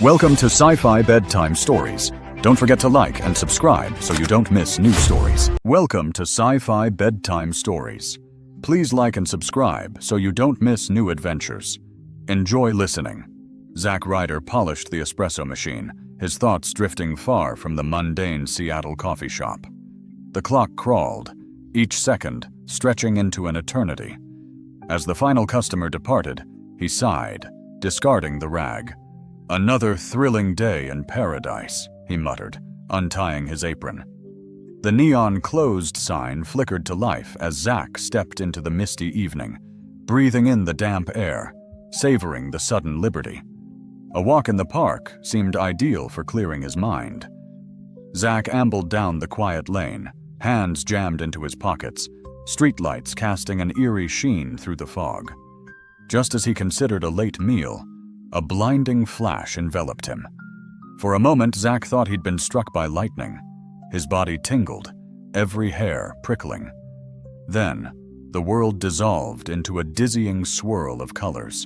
Welcome to Sci-Fi Bedtime Stories. Don't forget to like and subscribe so you don't miss new stories. Welcome to Sci-Fi Bedtime Stories. Please like and subscribe so you don't miss new adventures. Enjoy listening. Zack Ryder polished the espresso machine, his thoughts drifting far from the mundane Seattle coffee shop. The clock crawled, each second stretching into an eternity. As the final customer departed, he sighed, discarding the rag. "Another thrilling day in paradise," he muttered, untying his apron. The neon closed sign flickered to life as Zack stepped into the misty evening, breathing in the damp air, savoring the sudden liberty. A walk in the park seemed ideal for clearing his mind. Zack ambled down the quiet lane, hands jammed into his pockets, streetlights casting an eerie sheen through the fog. Just as he considered a late meal, a blinding flash enveloped him. For a moment, Zack thought he'd been struck by lightning. His body tingled, every hair prickling. Then, the world dissolved into a dizzying swirl of colors.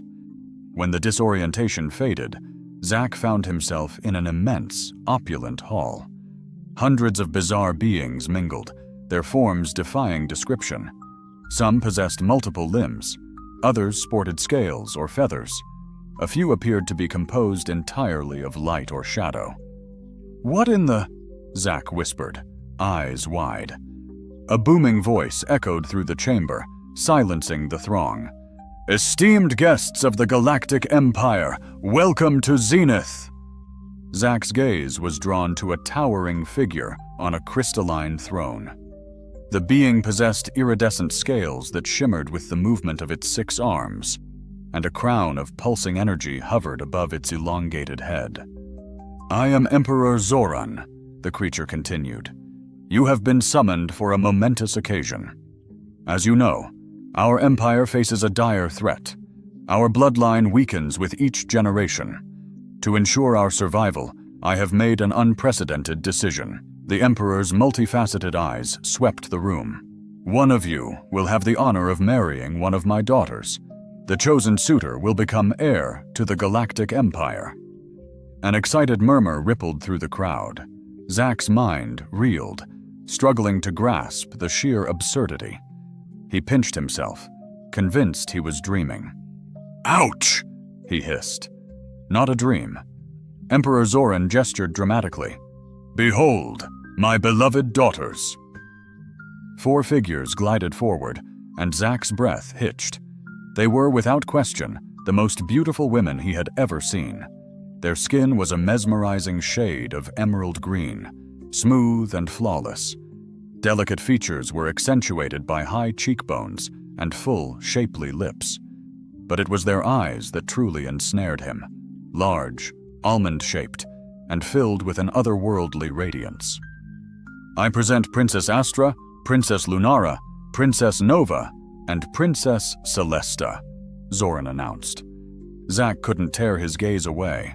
When the disorientation faded, Zack found himself in an immense, opulent hall. Hundreds of bizarre beings mingled, their forms defying description. Some possessed multiple limbs, others sported scales or feathers. A few appeared to be composed entirely of light or shadow. "What in the—" Zack whispered, eyes wide. A booming voice echoed through the chamber, silencing the throng. "Esteemed guests of the Galactic Empire, welcome to Zenith!" Zack's gaze was drawn to a towering figure on a crystalline throne. The being possessed iridescent scales that shimmered with the movement of its 6 arms, and a crown of pulsing energy hovered above its elongated head. "I am Emperor Zoran," the creature continued. "You have been summoned for a momentous occasion. As you know, our empire faces a dire threat. Our bloodline weakens with each generation. To ensure our survival, I have made an unprecedented decision." The Emperor's multifaceted eyes swept the room. "One of you will have the honor of marrying one of my daughters. The chosen suitor will become heir to the Galactic Empire." An excited murmur rippled through the crowd. Zack's mind reeled, struggling to grasp the sheer absurdity. He pinched himself, convinced he was dreaming. "Ouch!" he hissed. Not a dream. Emperor Zoran gestured dramatically. "Behold, my beloved daughters." 4 figures glided forward, and Zack's breath hitched. They were, without question, the most beautiful women he had ever seen. Their skin was a mesmerizing shade of emerald green, smooth and flawless. Delicate features were accentuated by high cheekbones and full, shapely lips. But it was their eyes that truly ensnared him, large, almond-shaped, and filled with an otherworldly radiance. "I present Princess Astra, Princess Lunara, Princess Nova, and Princess Celesta," Zoran announced. Zack couldn't tear his gaze away.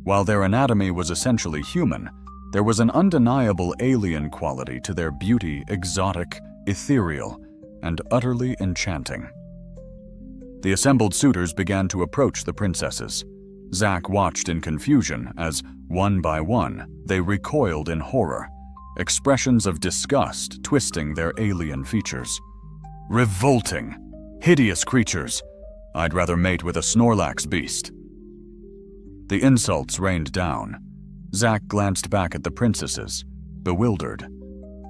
While their anatomy was essentially human, there was an undeniable alien quality to their beauty, exotic, ethereal, and utterly enchanting. The assembled suitors began to approach the princesses. Zack watched in confusion as, one by one, they recoiled in horror, expressions of disgust twisting their alien features. "Revolting, hideous creatures. I'd rather mate with a Snorlax beast." The insults rained down. Zack glanced back at the princesses, bewildered.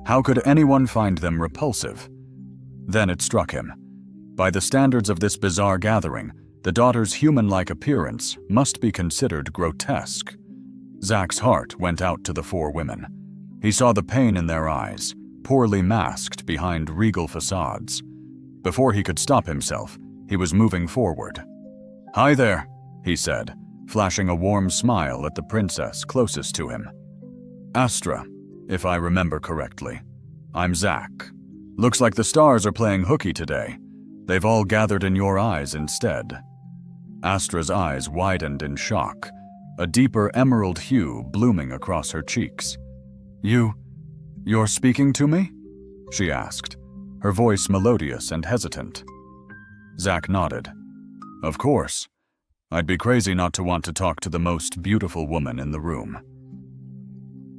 How could anyone find them repulsive? Then it struck him. By the standards of this bizarre gathering, the daughters' human-like appearance must be considered grotesque. Zack's heart went out to the 4 women. He saw the pain in their eyes, poorly masked behind regal facades. Before he could stop himself, he was moving forward. "Hi there," he said, flashing a warm smile at the princess closest to him. "Astra, if I remember correctly. I'm Zack. Looks like the stars are playing hooky today. They've all gathered in your eyes instead." Astra's eyes widened in shock, a deeper emerald hue blooming across her cheeks. You're speaking to me?" she asked, her voice melodious and hesitant. Zack nodded. "Of course. I'd be crazy not to want to talk to the most beautiful woman in the room."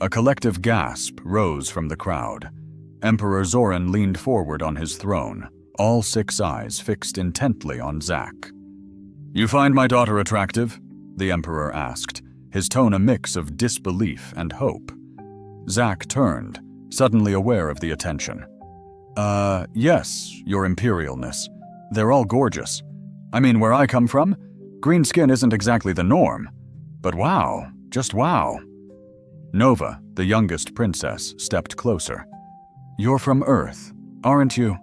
A collective gasp rose from the crowd. Emperor Zoran leaned forward on his throne, all 6 eyes fixed intently on Zack. "You find my daughter attractive?" the Emperor asked, his tone a mix of disbelief and hope. Zack turned, suddenly aware of the attention. Yes, Your Imperialness. They're all gorgeous. I mean, where I come from, green skin isn't exactly the norm. But wow, just wow." Nova, the youngest princess, stepped closer. "You're from Earth, aren't you?"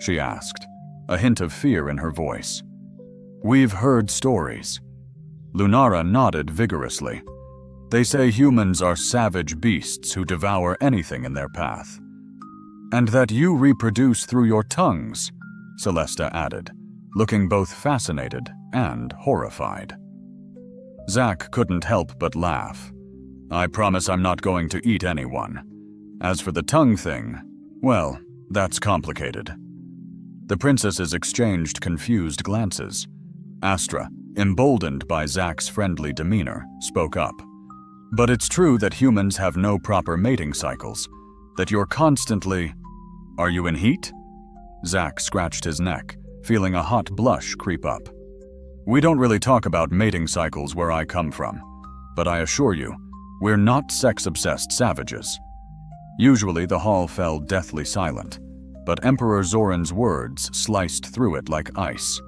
she asked, a hint of fear in her voice. "We've heard stories." Lunara nodded vigorously. "They say humans are savage beasts who devour anything in their path. And that you reproduce through your tongues," Celesta added, looking both fascinated and horrified. Zack couldn't help but laugh. "I promise I'm not going to eat anyone. As for the tongue thing, well, that's complicated." The princesses exchanged confused glances. Astra, emboldened by Zack's friendly demeanor, spoke up. "But it's true that humans have no proper mating cycles, that you're constantly—" "Are you in heat?" Zack scratched his neck, feeling a hot blush creep up. "We don't really talk about mating cycles where I come from, but I assure you, we're not sex-obsessed savages." Usually the hall fell deathly silent, but Emperor Zoran's words sliced through it like ice.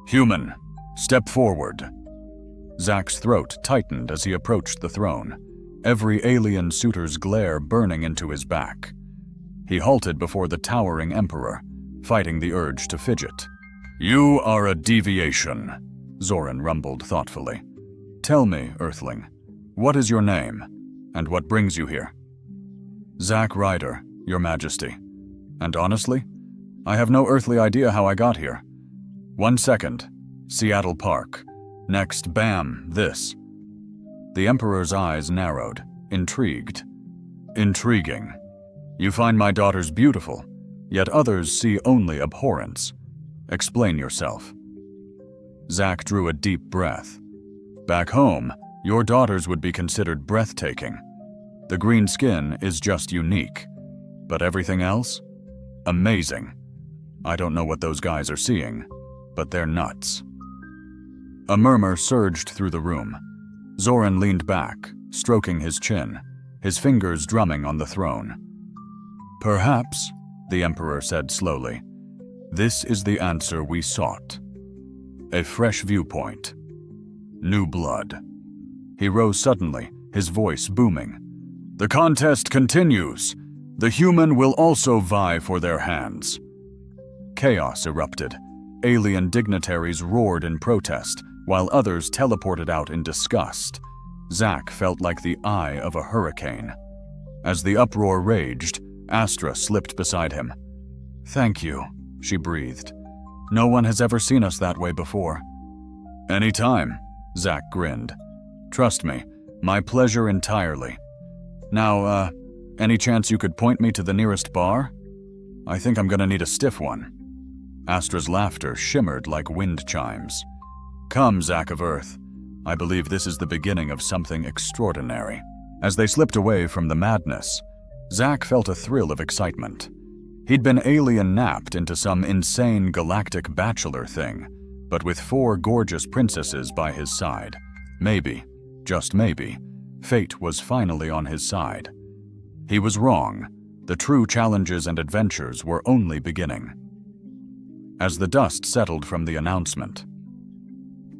"Human, step forward." Zack's throat tightened as he approached the throne, every alien suitor's glare burning into his back. He halted before the towering emperor, fighting the urge to fidget. "You are a deviation," Zoran rumbled thoughtfully. "Tell me, Earthling, what is your name, and what brings you here?" "Zack Ryder, Your Majesty. And honestly, I have no earthly idea how I got here. 1 second, Seattle Park. Next, bam, this." The Emperor's eyes narrowed, intrigued. "Intriguing. You find my daughters beautiful, yet others see only abhorrence. Explain yourself." Zack drew a deep breath. "Back home, your daughters would be considered breathtaking. The green skin is just unique. But everything else? Amazing. I don't know what those guys are seeing, but they're nuts." A murmur surged through the room. Zoran leaned back, stroking his chin, his fingers drumming on the throne. "Perhaps," the Emperor said slowly, "this is the answer we sought. A fresh viewpoint. New blood." He rose suddenly, his voice booming. "The contest continues. The human will also vie for their hands." Chaos erupted. Alien dignitaries roared in protest, while others teleported out in disgust. Zack felt like the eye of a hurricane. As the uproar raged, Astra slipped beside him. "Thank you," she breathed. "No one has ever seen us that way before." "Any time," Zack grinned. "Trust me, my pleasure entirely. Now, any chance you could point me to the nearest bar? I think I'm gonna need a stiff one." Astra's laughter shimmered like wind chimes. "Come, Zack of Earth. I believe this is the beginning of something extraordinary." As they slipped away from the madness, Zack felt a thrill of excitement. He'd been alien-napped into some insane galactic bachelor thing, but with 4 gorgeous princesses by his side. Maybe, just maybe, fate was finally on his side. He was wrong. The true challenges and adventures were only beginning. As the dust settled from the announcement,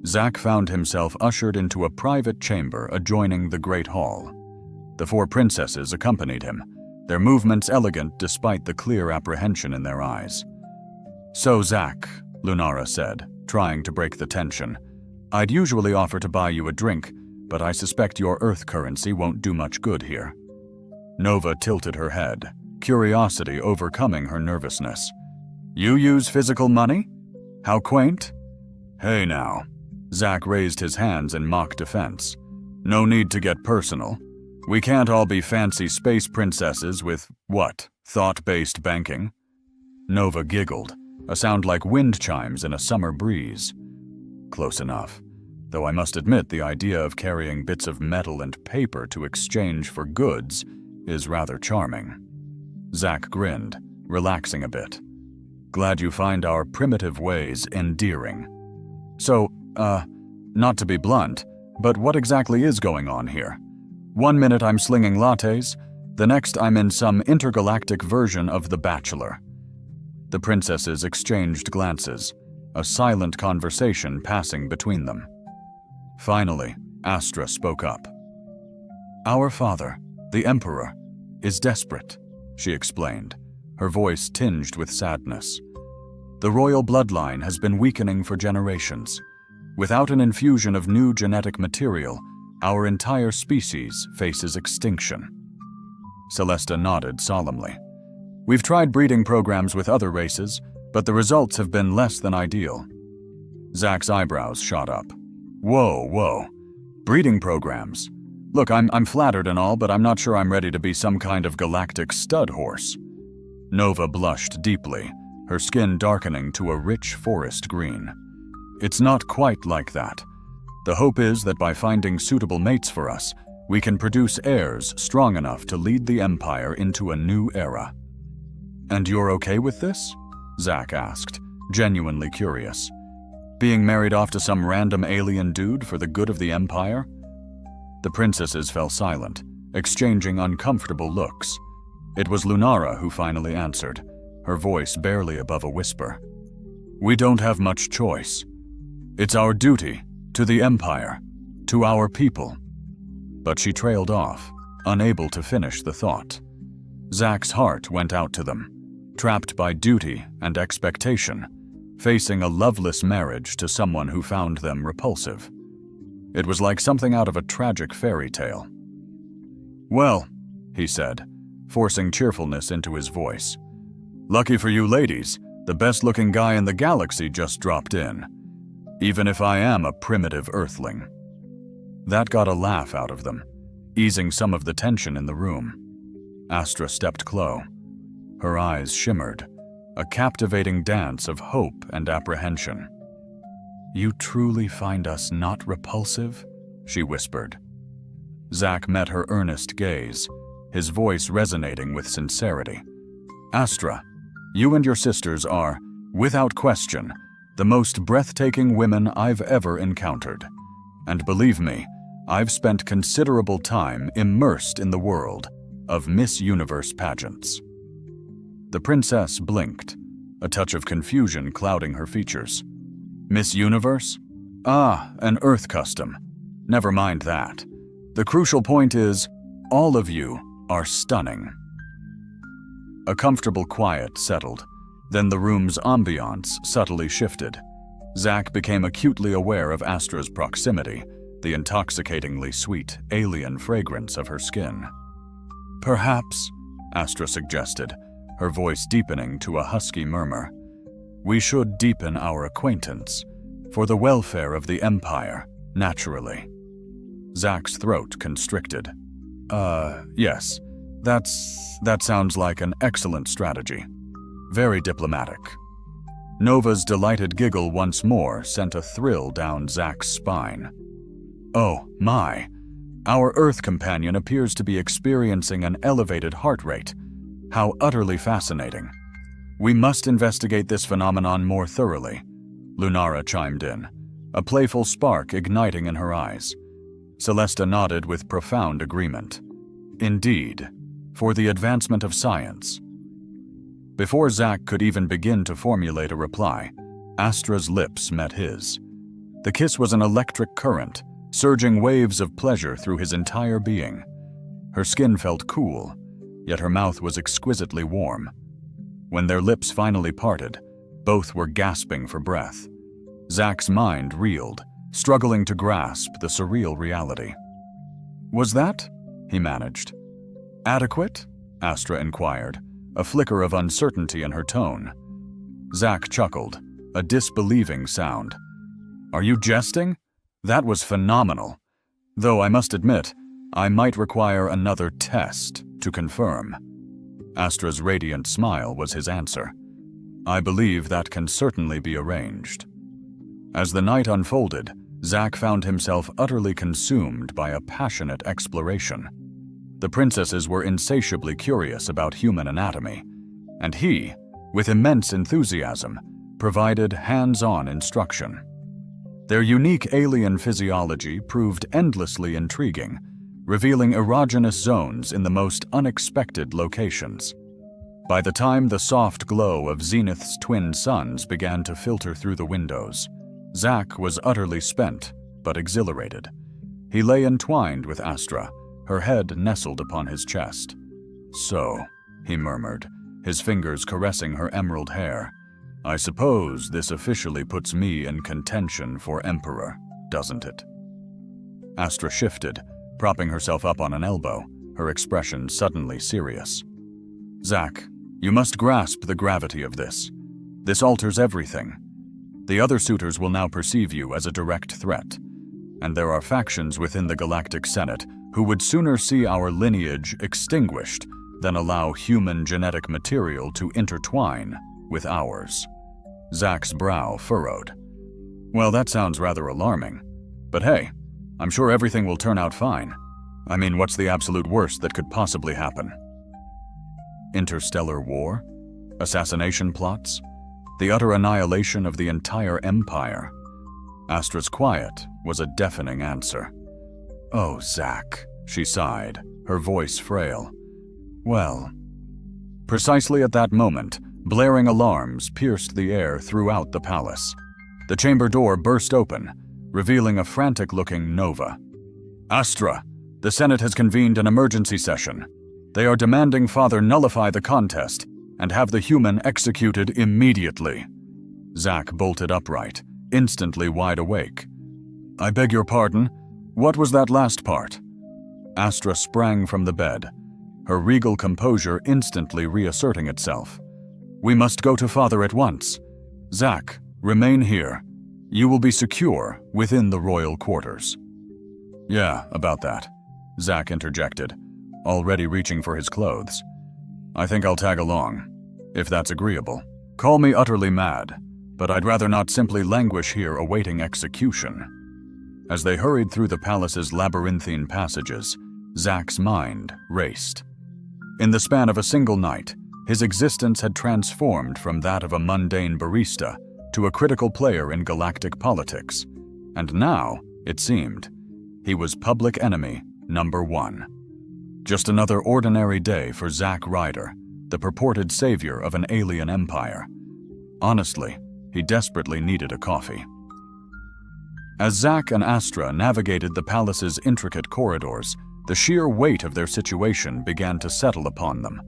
Zack found himself ushered into a private chamber adjoining the Great Hall. The 4 princesses accompanied him, their movements elegant despite the clear apprehension in their eyes. "So, Zack," Lunara said, trying to break the tension, "I'd usually offer to buy you a drink, but I suspect your Earth currency won't do much good here." Nova tilted her head, curiosity overcoming her nervousness. "You use physical money? How quaint." "Hey now." Zack raised his hands in mock defense. "No need to get personal. We can't all be fancy space princesses with, what, thought-based banking?" Nova giggled, a sound like wind chimes in a summer breeze. "Close enough. though I must admit the idea of carrying bits of metal and paper to exchange for goods is rather charming. Zack grinned, relaxing a bit. Glad you find our primitive ways endearing. So, not to be blunt, but what exactly is going on here? 1 minute I'm slinging lattes, the next I'm in some intergalactic version of The Bachelor. The princesses exchanged glances, a silent conversation passing between them. Finally, Astra spoke up. Our father, the Emperor, is desperate, she explained, her voice tinged with sadness. The royal bloodline has been weakening for generations. Without an infusion of new genetic material, our entire species faces extinction. Celesta nodded solemnly. We've tried breeding programs with other races, but the results have been less than ideal. Zack's eyebrows shot up. Whoa. Breeding programs? Look, I'm flattered and all, but I'm not sure I'm ready to be some kind of galactic stud horse. Nova blushed deeply, her skin darkening to a rich forest green. It's not quite like that. The hope is that by finding suitable mates for us, we can produce heirs strong enough to lead the Empire into a new era. And you're okay with this? Zack asked, genuinely curious. Being married off to some random alien dude for the good of the Empire? The princesses fell silent, exchanging uncomfortable looks. It was Lunara who finally answered, her voice barely above a whisper. We don't have much choice. It's our duty, to the Empire, to our people. But she trailed off, unable to finish the thought. Zack's heart went out to them, trapped by duty and expectation, facing a loveless marriage to someone who found them repulsive. It was like something out of a tragic fairy tale. Well, he said, forcing cheerfulness into his voice. Lucky for you ladies, the best-looking guy in the galaxy just dropped in. Even if I am a primitive earthling. That got a laugh out of them, easing some of the tension in the room. Astra stepped close. Her eyes shimmered, a captivating dance of hope and apprehension. You truly find us not repulsive? She whispered. Zack met her earnest gaze, his voice resonating with sincerity. Astra, you and your sisters are, without question, the most breathtaking women I've ever encountered. And believe me, I've spent considerable time immersed in the world of Miss Universe pageants. The princess blinked, a touch of confusion clouding her features. Miss Universe? Ah, an Earth custom. Never mind that. The crucial point is, all of you are stunning. A comfortable quiet settled, then the room's ambiance subtly shifted. Zack became acutely aware of Astra's proximity, the intoxicatingly sweet, alien fragrance of her skin. Perhaps, Astra suggested, her voice deepening to a husky murmur, we should deepen our acquaintance, for the welfare of the Empire, naturally. Zack's throat constricted. Yes, that sounds like an excellent strategy. Very diplomatic. Nova's delighted giggle once more sent a thrill down Zack's spine. Oh, my. Our Earth companion appears to be experiencing an elevated heart rate. How utterly fascinating. We must investigate this phenomenon more thoroughly, Lunara chimed in, a playful spark igniting in her eyes. Celesta nodded with profound agreement. Indeed, for the advancement of science. Before Zack could even begin to formulate a reply, Astra's lips met his. The kiss was an electric current, surging waves of pleasure through his entire being. Her skin felt cool, yet her mouth was exquisitely warm. When their lips finally parted, both were gasping for breath. Zack's mind reeled, struggling to grasp the surreal reality. Was that? He managed. Adequate? Astra inquired, a flicker of uncertainty in her tone. Zack chuckled, a disbelieving sound. Are you jesting? That was phenomenal. Though I must admit, I might require another test to confirm. Astra's radiant smile was his answer. I believe that can certainly be arranged. As the night unfolded, Zack found himself utterly consumed by a passionate exploration. The princesses were insatiably curious about human anatomy, and he, with immense enthusiasm, provided hands-on instruction. Their unique alien physiology proved endlessly intriguing, revealing erogenous zones in the most unexpected locations. By the time the soft glow of Zenith's twin suns began to filter through the windows, Zack was utterly spent, but exhilarated. He lay entwined with Astra, her head nestled upon his chest. "So," he murmured, his fingers caressing her emerald hair, "I suppose this officially puts me in contention for Emperor, doesn't it?" Astra shifted, propping herself up on an elbow, her expression suddenly serious. "Zack, you must grasp the gravity of this. This alters everything. The other suitors will now perceive you as a direct threat, and there are factions within the Galactic Senate who would sooner see our lineage extinguished than allow human genetic material to intertwine with ours." Zack's brow furrowed. "Well, that sounds rather alarming. But hey, I'm sure everything will turn out fine. I mean, what's the absolute worst that could possibly happen? Interstellar war? Assassination plots? The utter annihilation of the entire empire?" Astra's quiet was a deafening answer. "Oh, Zack," she sighed, her voice frail. "Well." Precisely at that moment, blaring alarms pierced the air throughout the palace. The chamber door burst open, revealing a frantic-looking Nova. "Astra, the Senate has convened an emergency session. They are demanding Father nullify the contest and have the human executed immediately." Zack bolted upright, instantly wide awake. "I beg your pardon, what was that last part?" Astra sprang from the bed, her regal composure instantly reasserting itself. "We must go to Father at once. Zack, remain here. You will be secure within the royal quarters." "Yeah, about that," Zack interjected, already reaching for his clothes. "I think I'll tag along, if that's agreeable. Call me utterly mad, but I'd rather not simply languish here awaiting execution." As they hurried through the palace's labyrinthine passages, Zack's mind raced. In the span of a single night, his existence had transformed from that of a mundane barista to a critical player in galactic politics, and now, it seemed, he was public enemy number one. Just another ordinary day for Zack Ryder, the purported savior of an alien empire. Honestly, he desperately needed a coffee. As Zack and Astra navigated the palace's intricate corridors, the sheer weight of their situation began to settle upon them.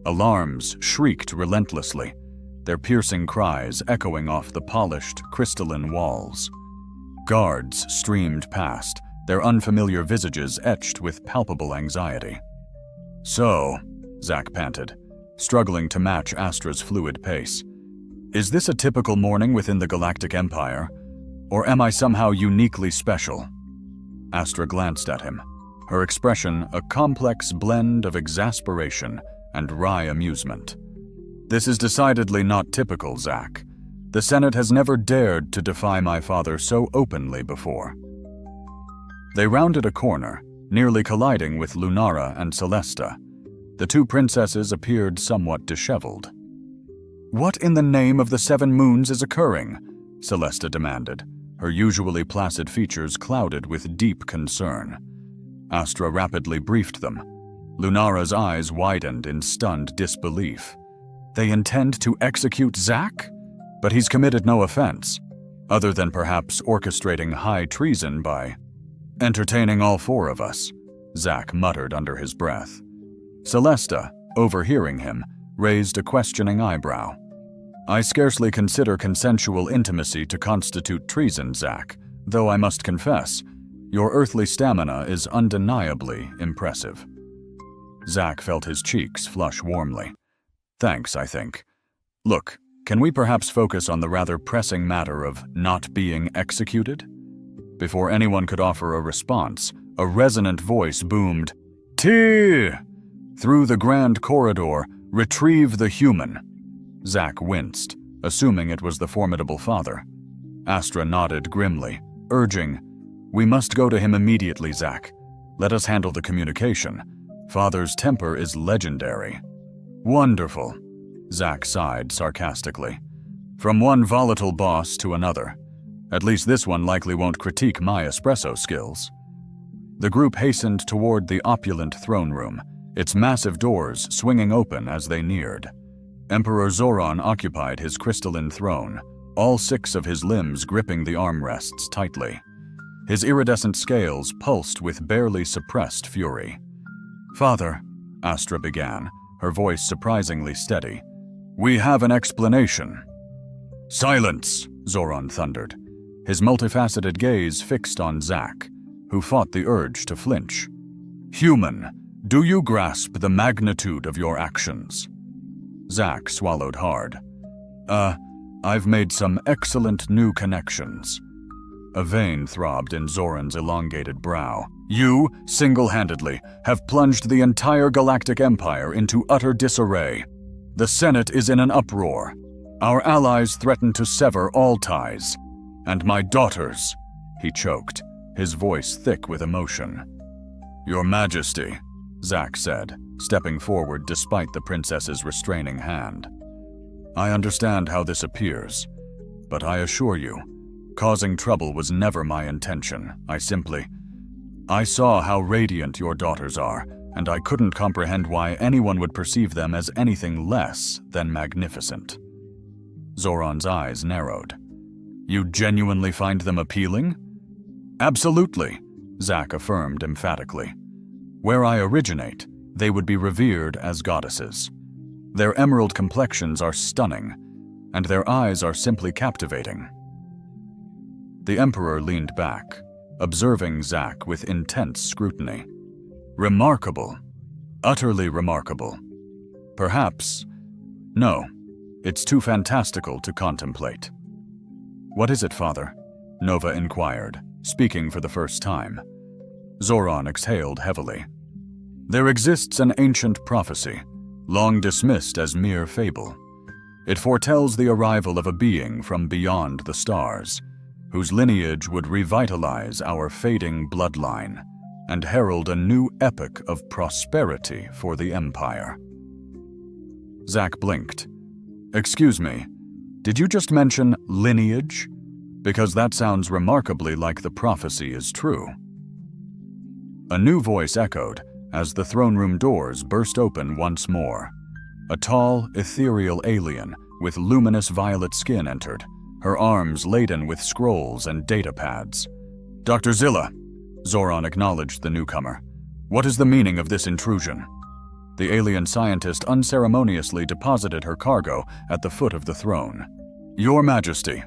Alarms shrieked relentlessly, their piercing cries echoing off the polished, crystalline walls. Guards streamed past, their unfamiliar visages etched with palpable anxiety. "So," Zack panted, struggling to match Astra's fluid pace, "is this a typical morning within the Galactic Empire? Or am I somehow uniquely special?" Astra glanced at him, her expression a complex blend of exasperation and wry amusement. "This is decidedly not typical, Zack. The Senate has never dared to defy my father so openly before." They rounded a corner, nearly colliding with Lunara and Celesta. The two princesses appeared somewhat disheveled. "What in the name of the Seven Moons is occurring?" Celesta demanded, her usually placid features clouded with deep concern. Astra rapidly briefed them. Lunara's eyes widened in stunned disbelief. "They intend to execute Zack? But he's committed no offense, other than perhaps orchestrating high treason by entertaining all four of us," Zack muttered under his breath. Celesta, overhearing him, raised a questioning eyebrow. "I scarcely consider consensual intimacy to constitute treason, Zack, though I must confess, your earthly stamina is undeniably impressive." Zack felt his cheeks flush warmly. "Thanks, I think. Look, can we perhaps focus on the rather pressing matter of not being executed?" Before anyone could offer a response, a resonant voice boomed, "T!" Through the grand corridor, "Retrieve the human." Zack winced, assuming it was the formidable father. Astra nodded grimly, urging, "We must go to him immediately, Zack. Let us handle the communication. Father's temper is legendary." "Wonderful," Zack sighed sarcastically. "From one volatile boss to another. At least this one likely won't critique my espresso skills." The group hastened toward the opulent throne room, its massive doors swinging open as they neared. Emperor Zoran occupied his crystalline throne, all 6 of his limbs gripping the armrests tightly. His iridescent scales pulsed with barely suppressed fury. "Father," Astra began, her voice surprisingly steady, "we have an explanation." "Silence!" Zoran thundered, his multifaceted gaze fixed on Zack, who fought the urge to flinch. "Human, do you grasp the magnitude of your actions?" Zack swallowed hard. I've made some excellent new connections." A vein throbbed in Zoran's elongated brow. "You, single-handedly, have plunged the entire galactic empire into utter disarray. The Senate is in an uproar. Our allies threaten to sever all ties. And my daughters," he choked, his voice thick with emotion. "Your Majesty," Zack said, stepping forward despite the princess's restraining hand. "I understand how this appears, but I assure you, causing trouble was never my intention. I saw how radiant your daughters are, and I couldn't comprehend why anyone would perceive them as anything less than magnificent." Zoran's eyes narrowed. "You genuinely find them appealing?" "Absolutely," Zack affirmed emphatically. "Where I originate, they would be revered as goddesses. Their emerald complexions are stunning, and their eyes are simply captivating." The Emperor leaned back, observing Zack with intense scrutiny. "Remarkable. Utterly remarkable. Perhaps... No, it's too fantastical to contemplate." "What is it, Father?" Nova inquired, speaking for the first time. Zoran exhaled heavily. "There exists an ancient prophecy, long dismissed as mere fable. It foretells the arrival of a being from beyond the stars, whose lineage would revitalize our fading bloodline and herald a new epoch of prosperity for the Empire." Zack blinked. "Excuse me, did you just mention lineage? Because that sounds remarkably like the prophecy is true." A new voice echoed as the throne room doors burst open once more. A tall, ethereal alien with luminous violet skin entered, her arms laden with scrolls and data pads. "Dr. Zilla," Zoran acknowledged the newcomer. "What is the meaning of this intrusion?" The alien scientist unceremoniously deposited her cargo at the foot of the throne. "Your Majesty,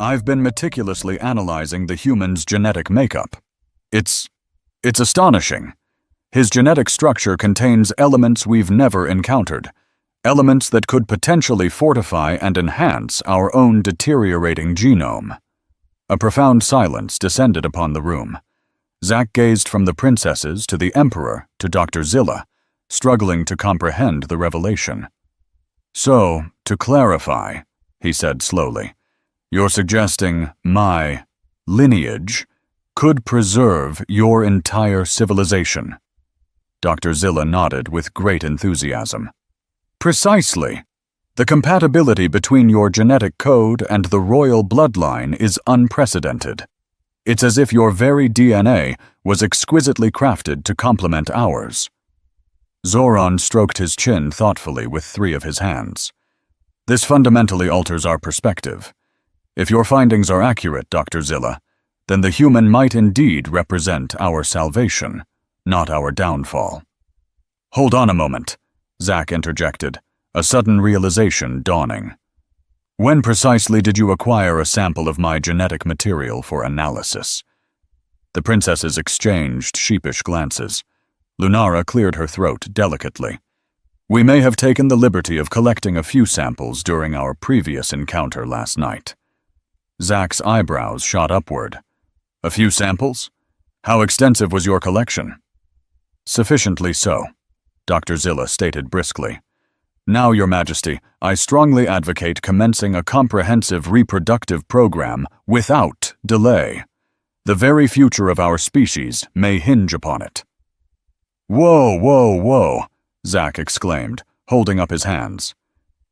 I've been meticulously analyzing the human's genetic makeup. It's astonishing. His genetic structure contains elements we've never encountered, elements that could potentially fortify and enhance our own deteriorating genome." A profound silence descended upon the room. Zack gazed from the princesses to the Emperor to Dr. Zilla, struggling to comprehend the revelation. "So, to clarify," he said slowly, "you're suggesting my lineage could preserve your entire civilization?" Dr. Zilla nodded with great enthusiasm. "Precisely. The compatibility between your genetic code and the royal bloodline is unprecedented. It's as if your very DNA was exquisitely crafted to complement ours." Zoran stroked his chin thoughtfully with 3 of his hands. "This fundamentally alters our perspective. If your findings are accurate, Dr. Zilla, then the human might indeed represent our salvation, not our downfall." "Hold on a moment," Zack interjected, a sudden realization dawning. "When precisely did you acquire a sample of my genetic material for analysis?" The princesses exchanged sheepish glances. Lunara cleared her throat delicately. "We may have taken the liberty of collecting a few samples during our previous encounter last night." Zack's eyebrows shot upward. "A few samples? How extensive was your collection?" "Sufficiently so," Dr. Zilla stated briskly. "Now, Your Majesty, I strongly advocate commencing a comprehensive reproductive program without delay. The very future of our species may hinge upon it." "Whoa, whoa, whoa," Zack exclaimed, holding up his hands.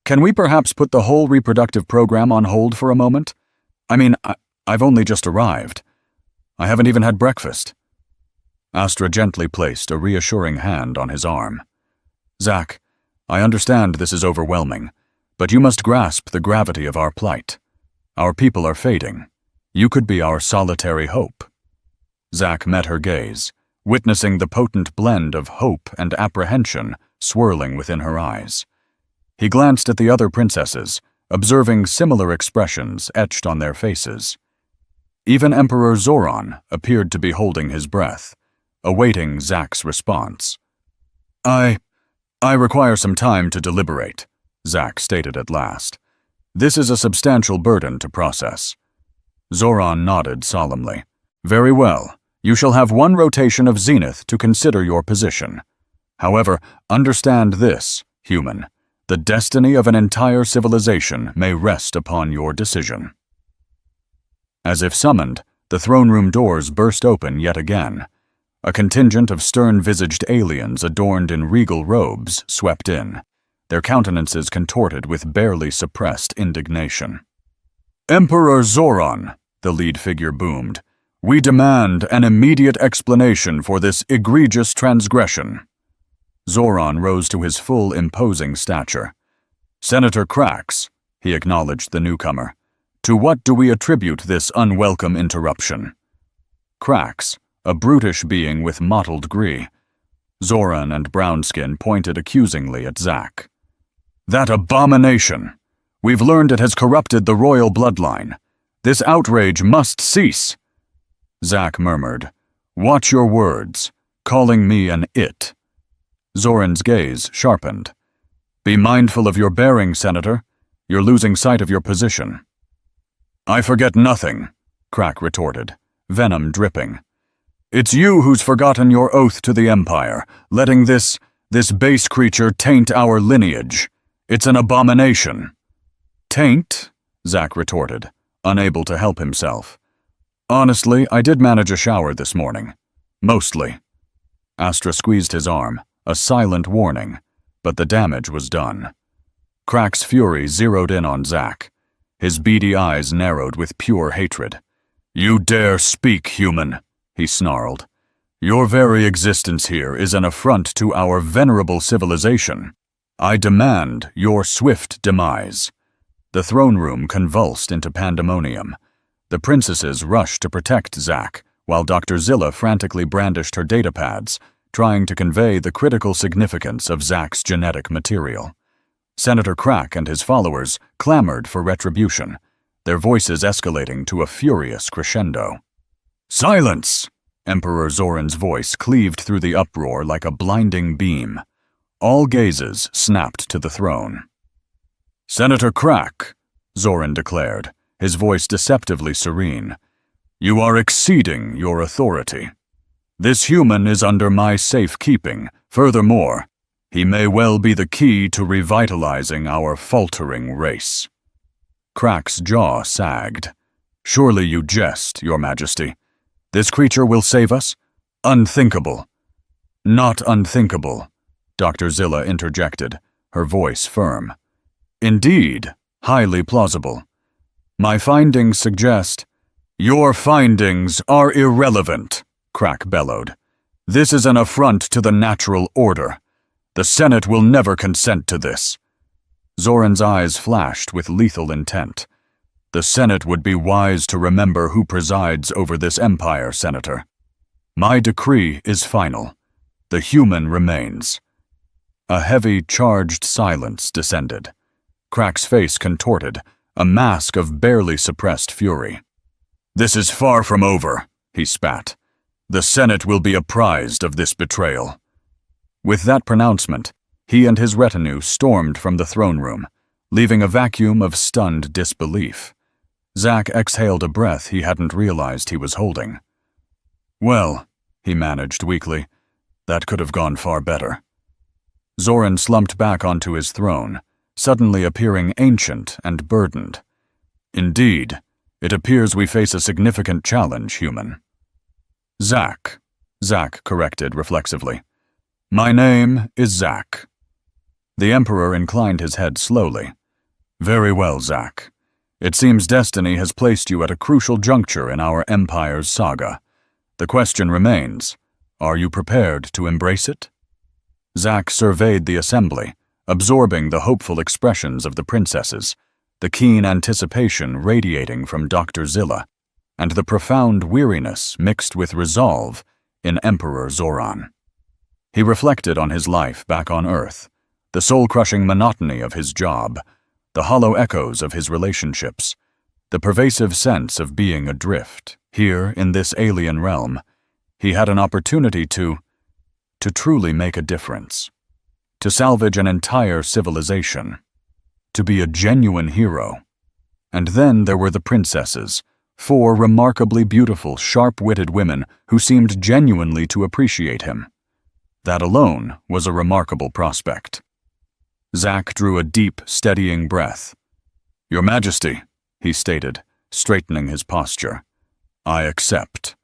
"Can we perhaps put the whole reproductive program on hold for a moment? I mean, I've only just arrived. I haven't even had breakfast." Astra gently placed a reassuring hand on his arm. "Zack, I understand this is overwhelming, but you must grasp the gravity of our plight. Our people are fading. You could be our solitary hope." Zack met her gaze, witnessing the potent blend of hope and apprehension swirling within her eyes. He glanced at the other princesses, observing similar expressions etched on their faces. Even Emperor Zoran appeared to be holding his breath, awaiting Zack's response. I require some time to deliberate," Zack stated at last. "This is a substantial burden to process." Zoran nodded solemnly. "Very well. You shall have one rotation of zenith to consider your position. However, understand this, human. The destiny of an entire civilization may rest upon your decision." As if summoned, the throne room doors burst open yet again. A contingent of stern-visaged aliens adorned in regal robes swept in, their countenances contorted with barely suppressed indignation. "Emperor Zoran," the lead figure boomed, "we demand an immediate explanation for this egregious transgression." Zoran rose to his full imposing stature. "Senator Krax," he acknowledged the newcomer, "to what do we attribute this unwelcome interruption?" Krax, a brutish being with mottled grey. Zoran and Brownskin pointed accusingly at Zack. "That abomination! We've learned it has corrupted the royal bloodline. This outrage must cease." Zack murmured, "Watch your words, calling me an it." Zoran's gaze sharpened. "Be mindful of your bearing, Senator. You're losing sight of your position." "I forget nothing," Krak retorted, venom dripping. "It's you who's forgotten your oath to the Empire, letting this base creature taint our lineage. It's an abomination." "Taint?" Zack retorted, unable to help himself. "Honestly, I did manage a shower this morning. Mostly." Astra squeezed his arm, a silent warning, but the damage was done. Krak's fury zeroed in on Zack. His beady eyes narrowed with pure hatred. "You dare speak, human," he snarled. "Your very existence here is an affront to our venerable civilization. I demand your swift demise." The throne room convulsed into pandemonium. The princesses rushed to protect Zack, while Dr. Zilla frantically brandished her datapads, trying to convey the critical significance of Zack's genetic material. Senator Krak and his followers clamored for retribution, their voices escalating to a furious crescendo. "Silence!" Emperor Zoran's voice cleaved through the uproar like a blinding beam. All gazes snapped to the throne. "Senator Krak," Zoran declared, his voice deceptively serene, "you are exceeding your authority. This human is under my safekeeping. Furthermore, he may well be the key to revitalizing our faltering race." Krak's jaw sagged. "Surely you jest, Your Majesty. This creature will save us? Unthinkable." "Not unthinkable," Dr. Zilla interjected, her voice firm. "Indeed, highly plausible. My findings suggest—" "Your findings are irrelevant," Krak bellowed. "This is an affront to the natural order. The Senate will never consent to this." Zoran's eyes flashed with lethal intent. "The Senate would be wise to remember who presides over this empire, Senator. My decree is final. The human remains." A heavy, charged silence descended. Krak's face contorted, a mask of barely suppressed fury. "This is far from over," he spat. "The Senate will be apprised of this betrayal." With that pronouncement, he and his retinue stormed from the throne room, leaving a vacuum of stunned disbelief. Zack exhaled a breath he hadn't realized he was holding. "Well," he managed weakly, "that could have gone far better." Zoran slumped back onto his throne, suddenly appearing ancient and burdened. "Indeed, It appears we face a significant challenge, human. Zack, Zack corrected reflexively. My name is Zack. The Emperor inclined his head slowly. Very well, Zack. It seems destiny has placed you at a crucial juncture in our Empire's saga. The question remains, are you prepared to embrace it? Zack surveyed the assembly, absorbing the hopeful expressions of the princesses, the keen anticipation radiating from Dr. Zilla, and the profound weariness mixed with resolve in Emperor Zoran. He reflected on his life back on Earth, the soul-crushing monotony of his job, the hollow echoes of his relationships, the pervasive sense of being adrift. Here, in this alien realm, he had an opportunity to truly make a difference, to salvage an entire civilization, to be a genuine hero. And then there were the princesses, 4 remarkably beautiful, sharp-witted women who seemed genuinely to appreciate him. That alone was a remarkable prospect. Zack drew a deep, steadying breath. Your Majesty, he stated, straightening his posture, I accept.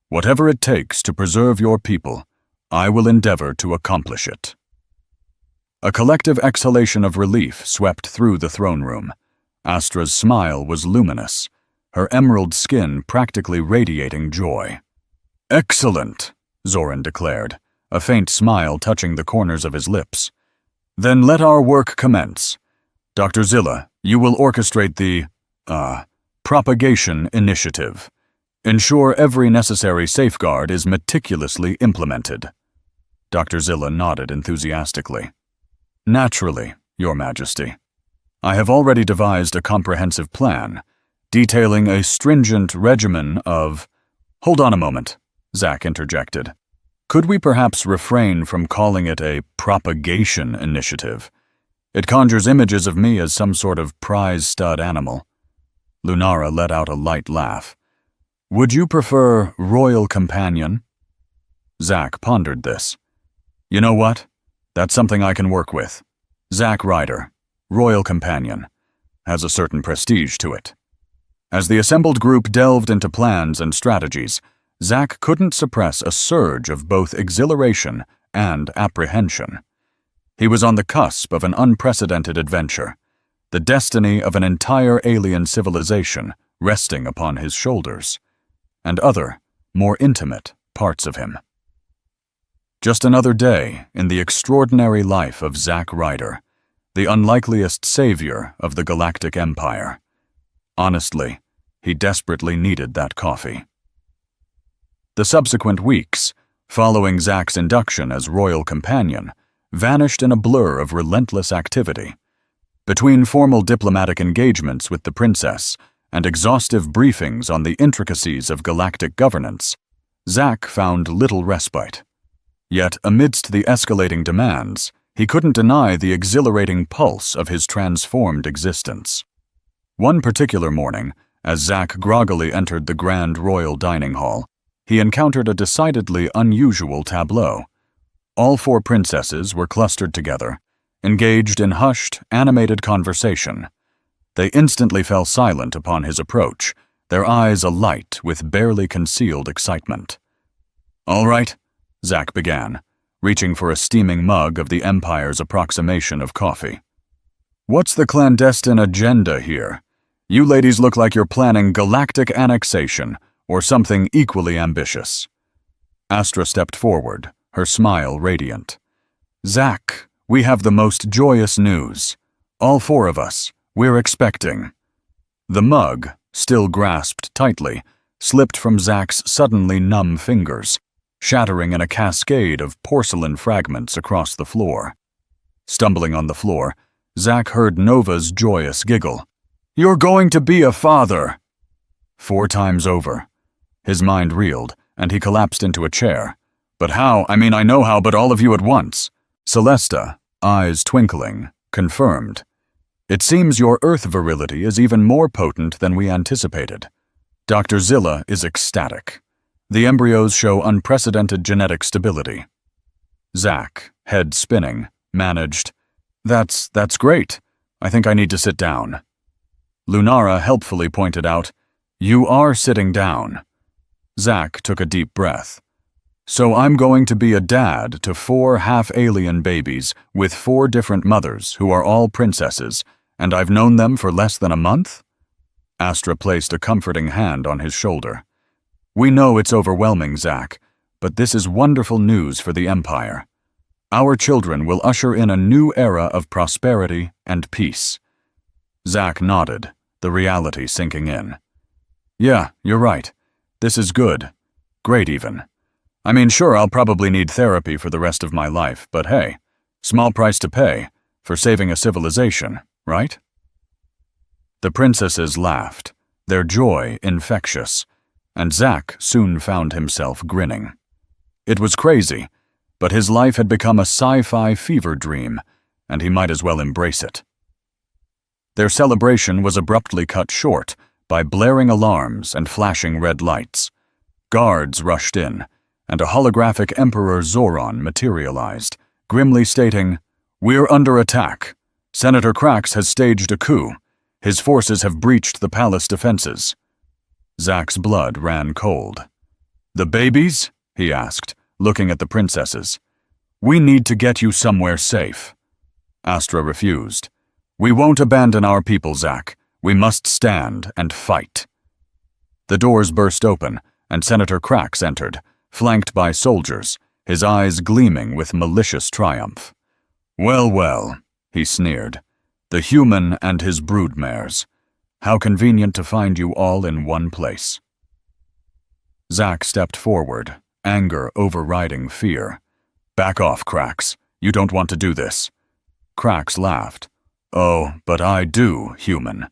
Whatever it takes to preserve your people, I will endeavor to accomplish it. A collective exhalation of relief swept through the throne room. Astra's smile was luminous, her emerald skin practically radiating joy. Excellent, Zoran declared, a faint smile touching the corners of his lips. Then let our work commence. Dr. Zilla, you will orchestrate the, propagation initiative. Ensure every necessary safeguard is meticulously implemented. Dr. Zilla nodded enthusiastically. Naturally, Your Majesty. I have already devised a comprehensive plan, detailing a stringent regimen of— Hold on a moment, Zack interjected. Could we perhaps refrain from calling it a propagation initiative? It conjures images of me as some sort of prize stud animal. Lunara let out a light laugh. Would you prefer royal companion? Zack pondered this. You know what? That's something I can work with. Zack Ryder, royal companion, has a certain prestige to it. As the assembled group delved into plans and strategies, Zack couldn't suppress a surge of both exhilaration and apprehension. He was on the cusp of an unprecedented adventure, the destiny of an entire alien civilization resting upon his shoulders, and other, more intimate, parts of him. Just another day in the extraordinary life of Zack Ryder, the unlikeliest savior of the Galactic Empire. Honestly, he desperately needed that coffee. The subsequent weeks, following Zack's induction as royal companion, vanished in a blur of relentless activity. Between formal diplomatic engagements with the princess and exhaustive briefings on the intricacies of galactic governance, Zack found little respite. Yet, amidst the escalating demands, he couldn't deny the exhilarating pulse of his transformed existence. One particular morning, as Zack groggily entered the grand royal dining hall, he encountered a decidedly unusual tableau. All 4 princesses were clustered together, engaged in hushed, animated conversation. They instantly fell silent upon his approach, their eyes alight with barely concealed excitement. All right, Zack began, reaching for a steaming mug of the Empire's approximation of coffee. What's the clandestine agenda here? You ladies look like you're planning galactic annexation or something equally ambitious. Astra stepped forward, her smile radiant. Zack, we have the most joyous news. All 4 of us, we're expecting. The mug, still grasped tightly, slipped from Zack's suddenly numb fingers, shattering in a cascade of porcelain fragments across the floor. Stumbling on the floor, Zack heard Nova's joyous giggle. You're going to be a father! 4 times over. His mind reeled, and he collapsed into a chair. But how? I mean, I know how, but all of you at once. Celesta, eyes twinkling, confirmed. It seems your Earth virility is even more potent than we anticipated. Dr. Zilla is ecstatic. The embryos show unprecedented genetic stability. Zack, head spinning, managed, That's great. I think I need to sit down. Lunara helpfully pointed out, You are sitting down. Zack took a deep breath. So I'm going to be a dad to 4 half-alien babies with 4 different mothers who are all princesses, and I've known them for less than a month? Astra placed a comforting hand on his shoulder. We know it's overwhelming, Zack, but this is wonderful news for the Empire. Our children will usher in a new era of prosperity and peace. Zack nodded, the reality sinking in. Yeah, you're right. This is good. Great, even. I mean, sure, I'll probably need therapy for the rest of my life, but hey, small price to pay for saving a civilization, right? The princesses laughed, their joy infectious, and Zack soon found himself grinning. It was crazy, but his life had become a sci-fi fever dream, and he might as well embrace it. Their celebration was abruptly cut short by blaring alarms and flashing red lights. Guards rushed in, and a holographic Emperor Zoran materialized, grimly stating, "We're under attack. Senator Krax has staged a coup. His forces have breached the palace defenses." Zack's blood ran cold. "The babies?" he asked, looking at the princesses. "We need to get you somewhere safe." Astra refused. "We won't abandon our people, Zack. We must stand and fight." The doors burst open, and Senator Krax entered, flanked by soldiers, his eyes gleaming with malicious triumph. "Well, well," he sneered, "the human and his broodmares. How convenient to find you all in one place." Zack stepped forward, anger overriding fear. "Back off, Krax. You don't want to do this." Krax laughed. "Oh, but I do, human.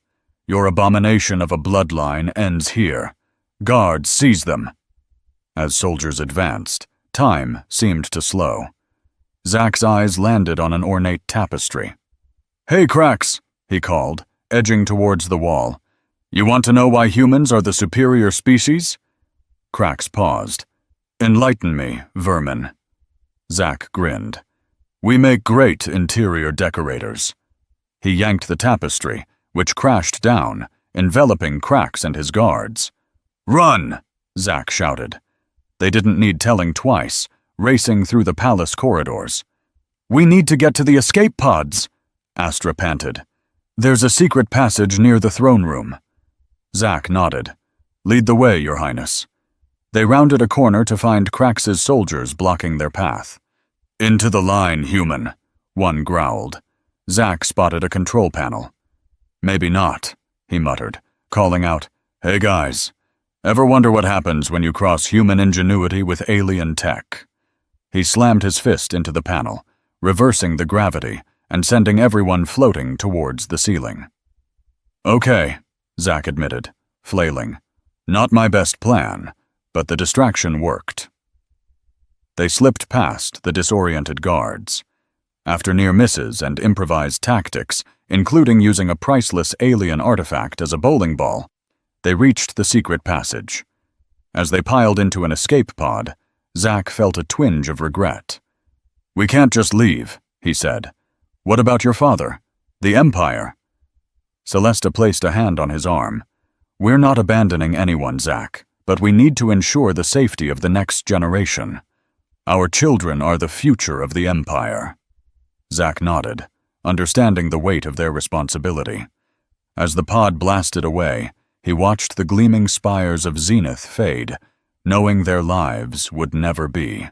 Your abomination of a bloodline ends here. Guards, seize them." As soldiers advanced, time seemed to slow. Zack's eyes landed on an ornate tapestry. "Hey, Krax," he called, edging towards the wall. "You want to know why humans are the superior species?" Krax paused. "Enlighten me, vermin." Zack grinned. "We make great interior decorators." He yanked the tapestry, which crashed down, enveloping Krax and his guards. "Run!" Zack shouted. They didn't need telling twice, racing through the palace corridors. "We need to get to the escape pods," Astra panted. "There's a secret passage near the throne room." Zack nodded. "Lead the way, Your Highness." They rounded a corner to find Krax's soldiers blocking their path. "Into the line, human," one growled. Zack spotted a control panel. "Maybe not," he muttered, calling out, "Hey guys. Ever wonder what happens when you cross human ingenuity with alien tech?" He slammed his fist into the panel, reversing the gravity and sending everyone floating towards the ceiling. "Okay," Zack admitted, flailing. "Not my best plan, but the distraction worked." They slipped past the disoriented guards. After near misses and improvised tactics, including using a priceless alien artifact as a bowling ball, they reached the secret passage. As they piled into an escape pod, Zack felt a twinge of regret. "We can't just leave," he said. "What about your father? The Empire?" Celesta placed a hand on his arm. "We're not abandoning anyone, Zack, but we need to ensure the safety of the next generation. Our children are the future of the Empire." Zack nodded, understanding the weight of their responsibility. As the pod blasted away, he watched the gleaming spires of Zenith fade, knowing their lives would never be.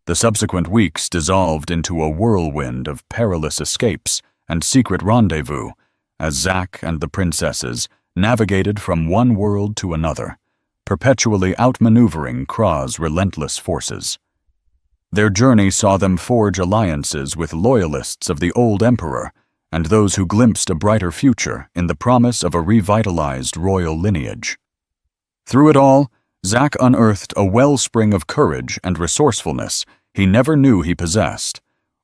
The subsequent weeks dissolved into a whirlwind of perilous escapes and secret rendezvous as Zack and the princesses navigated from one world to another, perpetually outmaneuvering Kra's relentless forces. Their journey saw them forge alliances with loyalists of the old emperor and those who glimpsed a brighter future in the promise of a revitalized royal lineage. Through it all, Zack unearthed a wellspring of courage and resourcefulness he never knew he possessed,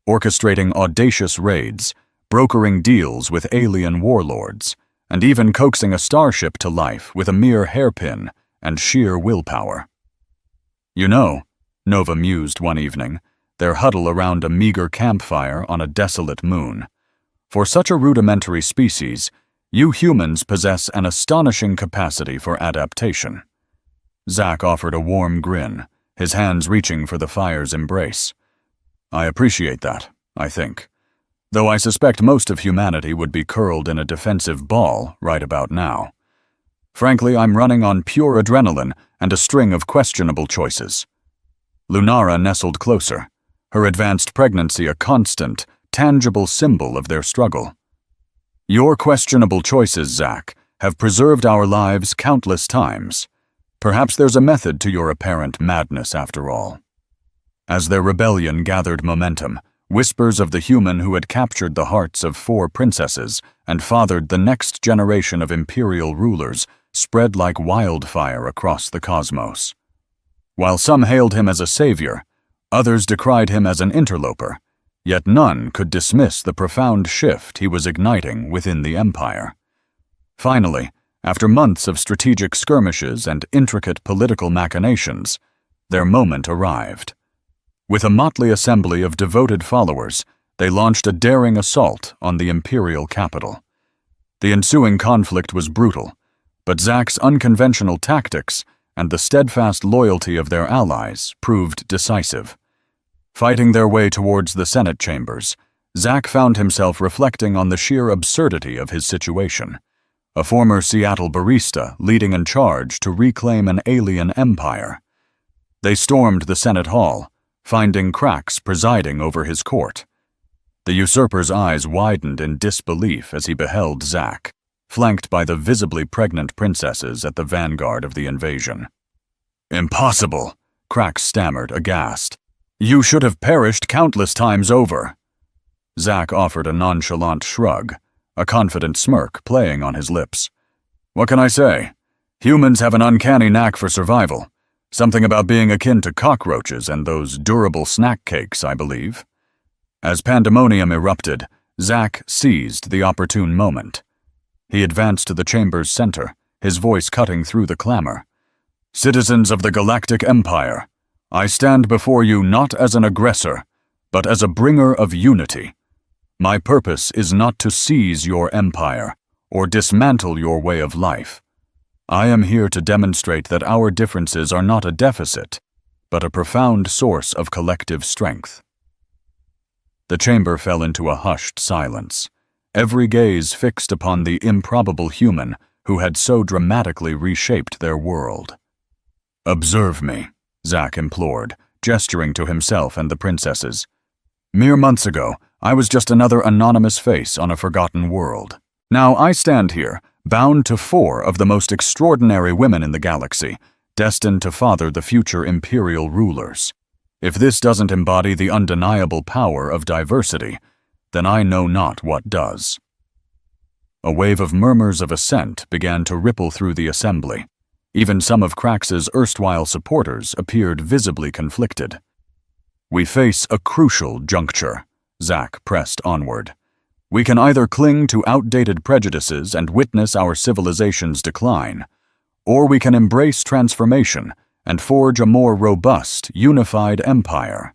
orchestrating audacious raids, brokering deals with alien warlords, and even coaxing a starship to life with a mere hairpin and sheer willpower. "You know," Nova mused one evening, their huddle around a meager campfire on a desolate moon, "for such a rudimentary species, You humans possess an astonishing capacity for adaptation." Zack offered a warm grin, his hands reaching for the fire's embrace. "I appreciate that, I think. Though I suspect most of humanity would be curled in a defensive ball right about now. Frankly, I'm running on pure adrenaline and a string of questionable choices." Lunara nestled closer, her advanced pregnancy a constant, tangible symbol of their struggle. "Your questionable choices, Zack, have preserved our lives countless times. Perhaps there's a method to your apparent madness after all." As their rebellion gathered momentum, whispers of the human who had captured the hearts of 4 princesses and fathered the next generation of imperial rulers spread like wildfire across the cosmos. While some hailed him as a savior, others decried him as an interloper, yet none could dismiss the profound shift he was igniting within the empire. Finally, after months of strategic skirmishes and intricate political machinations, their moment arrived. With a motley assembly of devoted followers, they launched a daring assault on the imperial capital. The ensuing conflict was brutal, but Zack's unconventional tactics and the steadfast loyalty of their allies proved decisive. Fighting their way towards the Senate chambers, Zack found himself reflecting on the sheer absurdity of his situation. A former Seattle barista leading in charge to reclaim an alien empire. They stormed the Senate Hall, finding Krax presiding over his court. The usurper's eyes widened in disbelief as he beheld Zack, flanked by the visibly pregnant princesses at the vanguard of the invasion. "Impossible," Krax stammered, aghast. "You should have perished countless times over." Zack offered a nonchalant shrug, a confident smirk playing on his lips. "What can I say? Humans have an uncanny knack for survival. Something about being akin to cockroaches and those durable snack cakes, I believe." As pandemonium erupted, Zack seized the opportune moment. He advanced to the chamber's center, his voice cutting through the clamor. "Citizens of the Galactic Empire, I stand before you not as an aggressor, but as a bringer of unity. My purpose is not to seize your empire or dismantle your way of life. I am here to demonstrate that our differences are not a deficit, but a profound source of collective strength." The chamber fell into a hushed silence, every gaze fixed upon the improbable human who had so dramatically reshaped their world. "Observe me," Zack implored, gesturing to himself and the princesses. "Mere months ago, I was just another anonymous face on a forgotten world. Now I stand here, bound to 4 of the most extraordinary women in the galaxy, destined to father the future imperial rulers. If this doesn't embody the undeniable power of diversity, then I know not what does." A wave of murmurs of assent began to ripple through the assembly. Even some of Krax's erstwhile supporters appeared visibly conflicted. "We face a crucial juncture," Zack pressed onward. "We can either cling to outdated prejudices and witness our civilization's decline, or we can embrace transformation and forge a more robust, unified empire.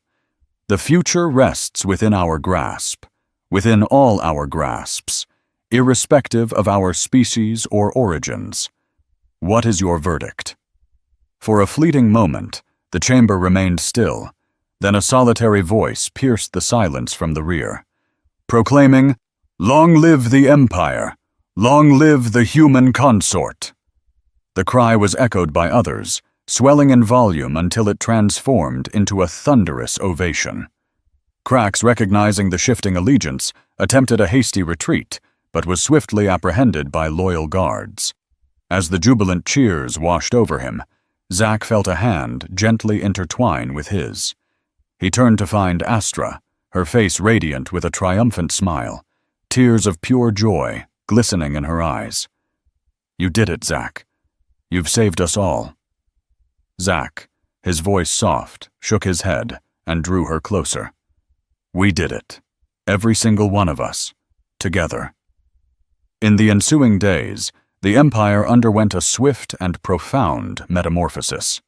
The future rests within our grasp, within all our grasps, irrespective of our species or origins. What is your verdict?" For a fleeting moment, the chamber remained still, then a solitary voice pierced the silence from the rear, proclaiming, "Long live the Empire! Long live the human consort!" The cry was echoed by others, swelling in volume until it transformed into a thunderous ovation. Krax, recognizing the shifting allegiance, attempted a hasty retreat, but was swiftly apprehended by loyal guards. As the jubilant cheers washed over him, Zack felt a hand gently intertwine with his. He turned to find Astra, her face radiant with a triumphant smile, tears of pure joy glistening in her eyes. "You did it, Zack. You've saved us all." Zack, his voice soft, shook his head and drew her closer. "We did it. Every single one of us. Together." In the ensuing days, the Empire underwent a swift and profound metamorphosis.